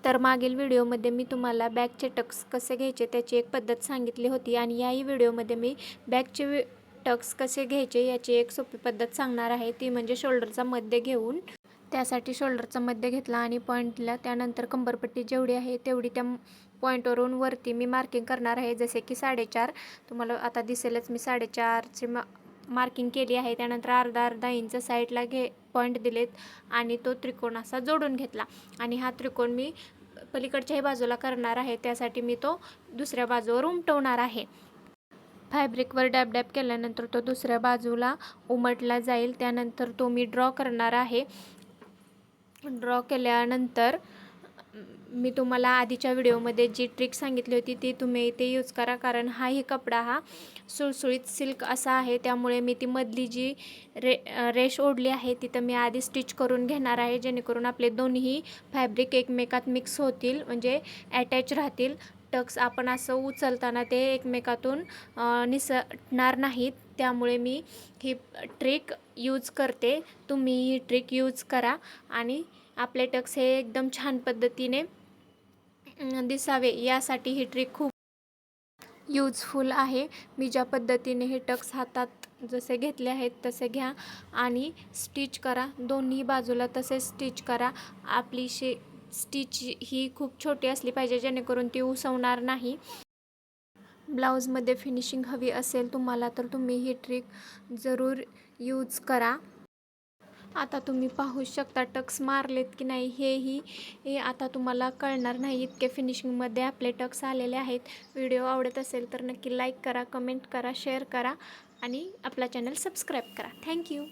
तर मागील व्हिडिओमध्ये मी तुम्हाला बॅकचे टक्स कसे घ्यायचे त्याची एक पद्धत सांगितली होती आणि याही व्हिडिओमध्ये मी बॅकचे टक्स कसे घ्यायचे याची एक सोपी पद्धत सांगणार आहे, ती म्हणजे शोल्डरचा मध्य घेऊन. त्यासाठी शोल्डरचा मध्य घेतला आणि पॉईंट दिला. त्यानंतर कंबरपट्टी जेवढी आहे तेवढी त्या पॉईंटवरून वरती मी मार्किंग करणार आहे, जसे की 4.5. तुम्हाला आता दिसेलच मी 4.5ची मार्किंग केली आहे. त्यानंतर अर्धा इंच साईडला पॉईंट दिलेत आणि तो त्रिकोण असा जोडून घेतला आणि हा त्रिकोण मी पलीकडच्याही बाजूला करणार आहे. त्यासाठी मी तो दुसऱ्या बाजूवर उमटवणार आहे. फॅब्रिकवर डॅब डॅब केल्यानंतर तो दुसऱ्या बाजूला उमटला जाईल. त्यानंतर तो मी ड्रॉ करणार आहे. ड्रॉ केल्यानंतर मी तुम्हाला आधीच्या व्हिडिओमध्ये जी ट्रिक सांगितली होती ती तुम्ही इथे यूज करा, कारण हाही कपडा हा सुळसुळीत सिल्क असा आहे. त्यामुळे मी ती मधली जी रेष ओढली आहे तिथं मी आधी स्टिच करून घेणार आहे, जेणेकरून आपले दोन्ही फॅब्रिक एकमेकात मिक्स होतील, म्हणजे अटॅच राहतील. टक्स आपण असं उचलताना ते एकमेकातून निसटणार नाहीत. त्यामुळे मी ही ट्रिक यूज करते. तुम्ही ही ट्रिक यूज करा आणि आपले टक्स हे एकदम छान पद्धतीने दिसावे यासाठी ही ट्रिक खूप यूजफुल आहे. मी ज्या पद्धतीने हे टक्स हातात जसे घेतले आहेत तसे घ्या आणि स्टिच करा. दोन्ही बाजूला तसे स्टिच करा. आपली स्टिच ही खूप छोटी असली पाहिजे, जेणेकरून ती उसवणार नाही. ब्लाऊजमध्ये फिनिशिंग हवी असेल तुम्हाला तर तुम्ही ही ट्रिक जरूर यूज करा. आता तुम्ही पाहू शकता टक्स मारलेत की नाही हे आता तुम्हाला कळणार नाही, इतके फिनिशिंगमध्ये आपले टक्स आलेले आहेत. व्हिडिओ आवडत असेल तर नक्की लाईक करा, कमेंट करा, शेअर करा आणि आपला चॅनल सबस्क्राईब करा. थँक्यू.